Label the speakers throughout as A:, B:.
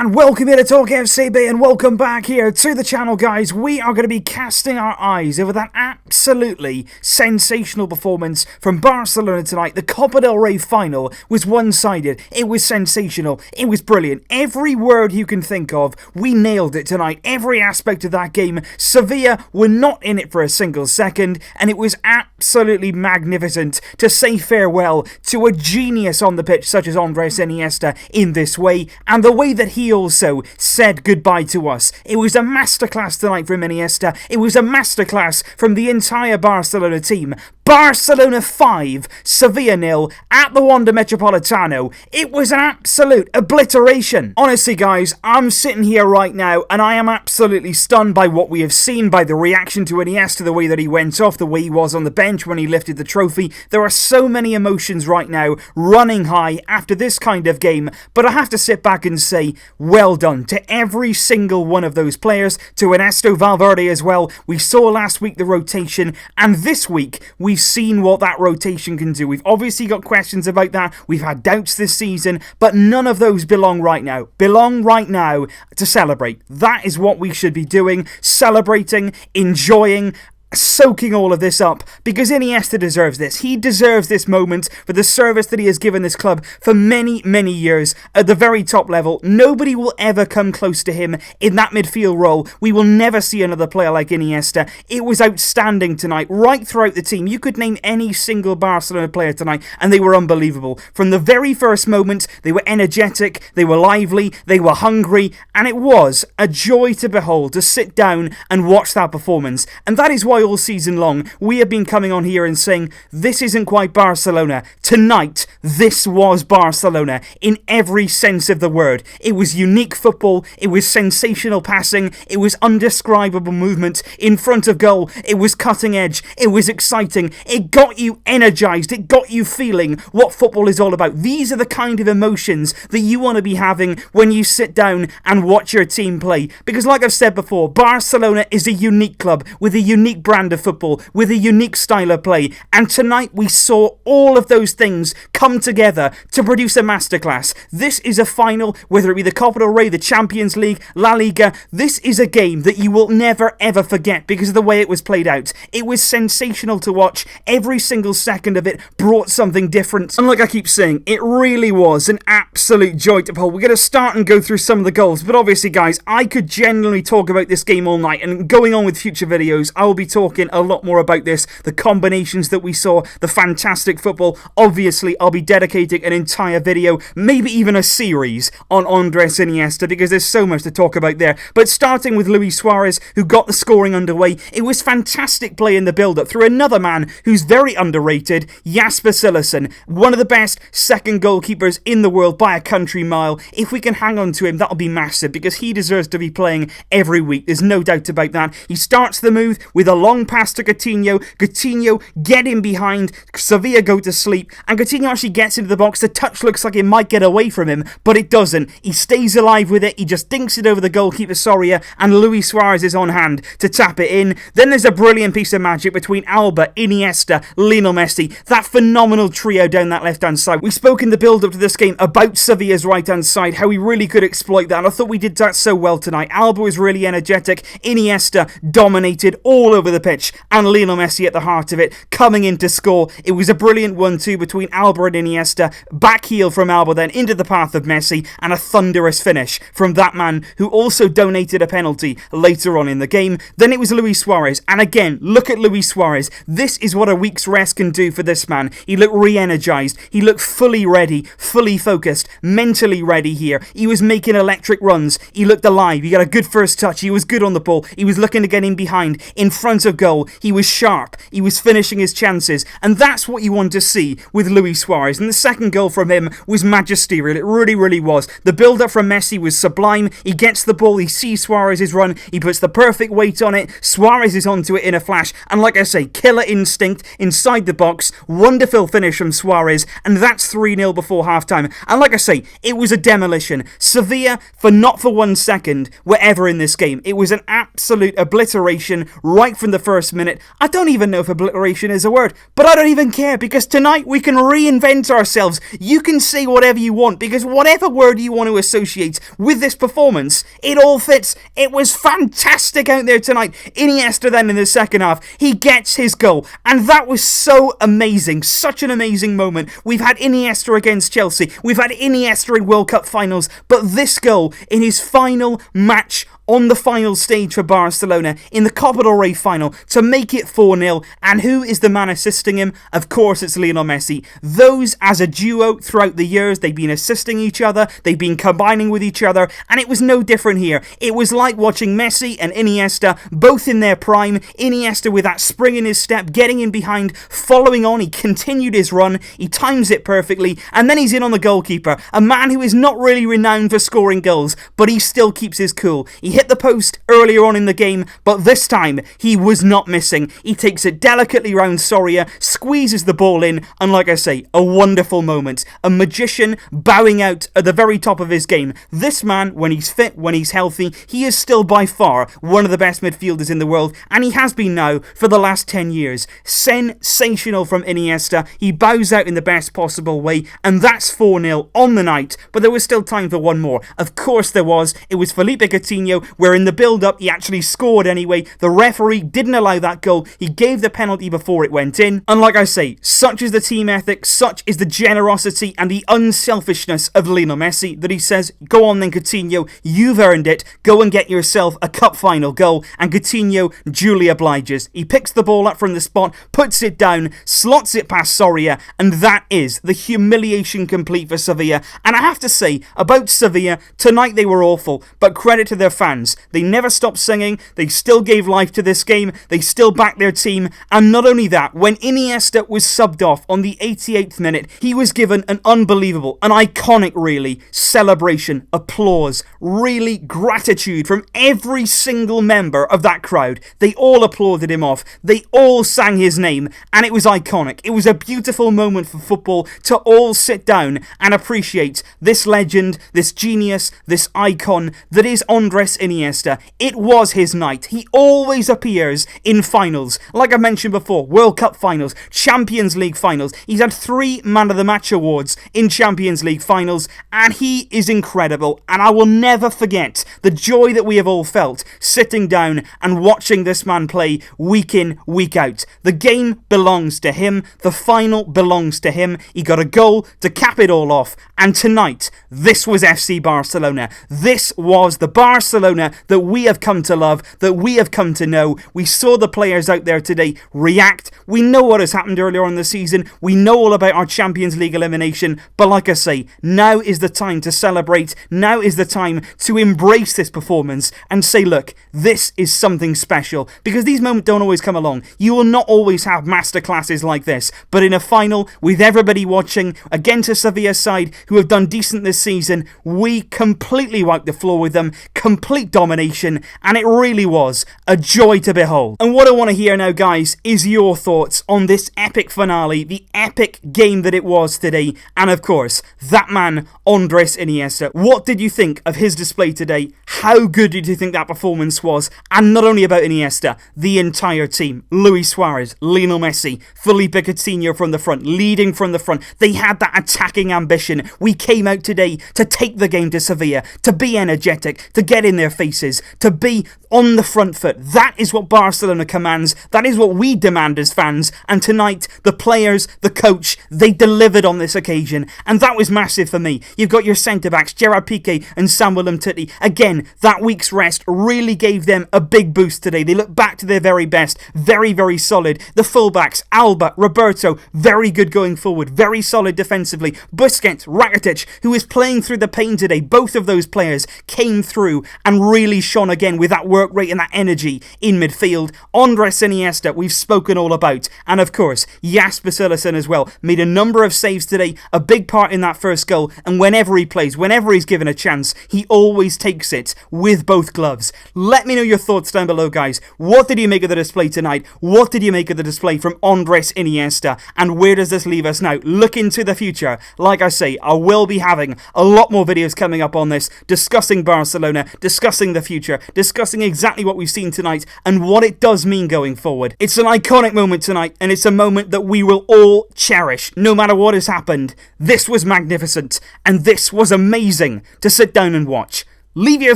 A: And welcome here to Talk FCB, and welcome back here to the channel, guys. We are going to be casting our eyes over that absolutely sensational performance from Barcelona tonight. The Copa del Rey final was one-sided. It was sensational. It was brilliant. Every word you can think of, we nailed it tonight. Every aspect of that game. Sevilla were not in it for a single second, and it was absolutely magnificent to say farewell to a genius on the pitch such as Andrés Iniesta in this way, and the way that he also said goodbye to us. It was a masterclass tonight from Iniesta. It was a masterclass from the entire Barcelona team. Barcelona 5, Sevilla 0 at the Wanda Metropolitano. It was an absolute obliteration. Honestly, guys, I'm sitting here right now and I am absolutely stunned by what we have seen, by the reaction to Iniesta, the way that he went off, the way he was on the bench when he lifted the trophy. There are so many emotions right now running high after this kind of game, but I have to sit back and say, well done to every single one of those players, to Ernesto Valverde as well. We saw last week the rotation, and this week we've seen what that rotation can do. We've obviously got questions about that. We've had doubts this season, but none of those belong right now. Belong right now to celebrate. That is what we should be doing. Celebrating, enjoying, soaking all of this up, because Iniesta deserves this. He deserves this moment for the service that he has given this club for many, many years at the very top level. Nobody will ever come close to him in that midfield role. We will never see another player like Iniesta. It was outstanding tonight, right throughout the team. You could name any single Barcelona player tonight, and they were unbelievable. From the very first moment, they were energetic, they were lively, they were hungry, and it was a joy to behold, to sit down and watch that performance. And that is why all season long we have been coming on here and saying this isn't quite Barcelona. Tonight, this was Barcelona in every sense of the word. It was unique football, it was sensational passing, it was undescribable movement in front of goal, it was cutting edge, it was exciting, it got you energized, it got you feeling what football is all about. These are the kind of emotions that you want to be having when you sit down and watch your team play, because like I've said before, Barcelona is a unique club with a unique brand of football, with a unique style of play, and tonight we saw all of those things come together to produce a masterclass. This is a final, whether it be the Copa del Rey, the Champions League, La Liga. This is a game that you will never ever forget because of the way it was played out. It was sensational to watch. Every single second of it brought something different, and like I keep saying, it really was an absolute joy to behold. We're going to start and go through some of the goals, but obviously, guys, I could genuinely talk about this game all night, and going on with future videos, I will be talking a lot more about this, the combinations that we saw, the fantastic football. Obviously, I'll be dedicating an entire video, maybe even a series, on Andrés Iniesta, because there's so much to talk about there. But starting with Luis Suárez, who got the scoring underway, it was fantastic play in the build-up through another man who's very underrated, Jasper Cillessen, one of the best second goalkeepers in the world by a country mile. If we can hang on to him, that'll be massive, because he deserves to be playing every week. There's no doubt about that. He starts the move with a long pass to Coutinho. Coutinho get in behind, Sevilla go to sleep, and Coutinho actually gets into the box. The touch looks like it might get away from him, but it doesn't. He stays alive with it. He just dinks it over the goalkeeper, Soria, and Luis Suárez is on hand to tap it in. Then there's a brilliant piece of magic between Alba, Iniesta, Lionel Messi. That phenomenal trio down that left-hand side. We spoke in the build-up to this game about Sevilla's right-hand side, how we really could exploit that, and I thought we did that so well tonight. Alba was really energetic. Iniesta dominated all over the pitch, and Lionel Messi at the heart of it, coming in to score. It was a brilliant 1-2 between Alba and Iniesta, back heel from Alba then into the path of Messi, and a thunderous finish from that man who also donated a penalty later on in the game. Then it was Luis Suárez, and again, look at Luis Suárez. This is what a week's rest can do for this man. He looked re-energized, he looked fully ready, fully focused, mentally ready here. He was making electric runs, he looked alive, he got a good first touch, he was good on the ball, he was looking to get in behind, in front of goal, he was sharp, he was finishing his chances, and that's what you want to see with Luis Suárez. And the second goal from him was magisterial. It really, really was. The build-up from Messi was sublime. He gets the ball, he sees Suárez's run, he puts the perfect weight on it, Suárez is onto it in a flash, and like I say, killer instinct inside the box, wonderful finish from Suárez, and that's 3-0 before half-time. And like I say, it was a demolition. Sevilla, for not for 1 second, were ever in this game. It was an absolute obliteration right from from the first minute. I don't even know if obliteration is a word, but I don't even care, because tonight we can reinvent ourselves. You can say whatever you want, because whatever word you want to associate with this performance, it all fits. It was fantastic out there tonight. Iniesta then in the second half, he gets his goal, and that was so amazing. Such an amazing moment. We've had Iniesta against Chelsea. We've had Iniesta in World Cup finals, but this goal in his final match on the final stage for Barcelona in the Copa del Rey final to make it 4-0. And who is the man assisting him? Of course, it's Lionel Messi. Those as a duo throughout the years, they've been assisting each other, they've been combining with each other, and it was no different here. It was like watching Messi and Iniesta both in their prime. Iniesta with that spring in his step, getting in behind, following on. He continued his run, he times it perfectly, and then he's in on the goalkeeper, a man who is not really renowned for scoring goals, but he still keeps his cool. He hit the post earlier on in the game, but this time he was not missing. He takes it delicately round Soria, squeezes the ball in, and like I say, a wonderful moment. A magician bowing out at the very top of his game. This man, when he's fit, when he's healthy, he is still by far one of the best midfielders in the world, and he has been now for the last 10 years. Sensational from Iniesta. He bows out in the best possible way, and that's 4-0 on the night, but there was still time for one more. Of course there was. It was Felipe Coutinho, where in the build-up he actually scored anyway. The referee didn't allow that goal. He gave the penalty before it went in. And like I say, such is the team ethic, such is the generosity and the unselfishness of Lionel Messi that he says, go on then Coutinho, you've earned it, go and get yourself a cup final goal. And Coutinho duly obliges. He picks the ball up from the spot, puts it down, slots it past Soria, and that is the humiliation complete for Sevilla. And I have to say, about Sevilla, tonight they were awful, but credit to their fans. They never stopped singing, they still gave life to this game, they still backed their team, and not only that, when Iniesta was subbed off on the 88th minute, he was given an unbelievable, an iconic really, celebration, applause, really gratitude from every single member of that crowd. They all applauded him off, they all sang his name, and it was iconic. It was a beautiful moment for football to all sit down and appreciate this legend, this genius, this icon that is Andrés Iniesta. It was his night. He always appears in finals. Like I mentioned before, World Cup finals, Champions League finals. He's had 3 Man of the Match awards in Champions League finals, and he is incredible. And I will never forget the joy that we have all felt sitting down and watching this man play week in, week out. The game belongs to him. The final belongs to him. He got a goal to cap it all off. And tonight, this was FC Barcelona. This was the Barcelona that we have come to love, that we have come to know. We saw the players out there today react. We know what has happened earlier on in the season. We know all about our Champions League elimination. But like I say, now is the time to celebrate. Now is the time to embrace this performance and say, look, this is something special. Because these moments don't always come along. You will not always have masterclasses like this. But in a final, with everybody watching, against a Sevilla side who have done decent this season, we completely wiped the floor with them. Complete domination, and it really was a joy to behold. And what I want to hear now, guys, is your thoughts on this epic finale, the epic game that it was today, and of course, that man, Andrés Iniesta. What did you think of his display today? How good did you think that performance was? And not only about Iniesta, the entire team. Luis Suárez, Lionel Messi, Felipe Coutinho from the front, leading from the front. They had that attacking ambition. We came out today to take the game to Sevilla, to be energetic, to get in their faces, to be on the front foot. That is what Barcelona commands. That is what we demand as fans. And tonight, the players, the coach, they delivered on this occasion. And that was massive for me. You've got your centre-backs, Gerard Piqué and Samuel Umtiti. Again, that week's rest really gave them a big boost today. They look back to their very best. Very, very solid. The fullbacks, Alba, Roberto, very good going forward. Very solid defensively. Busquets, Rakitic, who is playing through the pain today. Both of those players came through and really shone again with that work rate and that energy in midfield. Andrés Iniesta, we've spoken all about. And of course, Jasper Cillessen as well. Made a number of saves today, a big part in that first goal. And whenever he plays, whenever he's given a chance, he always takes it with both gloves. Let me know your thoughts down below, guys. What did you make of the display tonight? What did you make of the display from Andrés Iniesta? And where does this leave us now? Look into the future. Like I say, I will be having a lot more videos coming up on this, discussing Barcelona, discussing discussing the future, discussing exactly what we've seen tonight and what it does mean going forward. It's an iconic moment tonight, and it's a moment that we will all cherish, no matter what has happened. This was magnificent, and this was amazing to sit down and watch. Leave your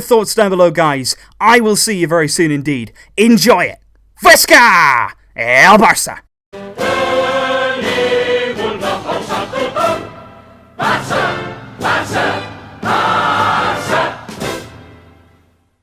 A: thoughts down below, guys. I will see you very soon indeed. Enjoy it. Fresca! El Barça!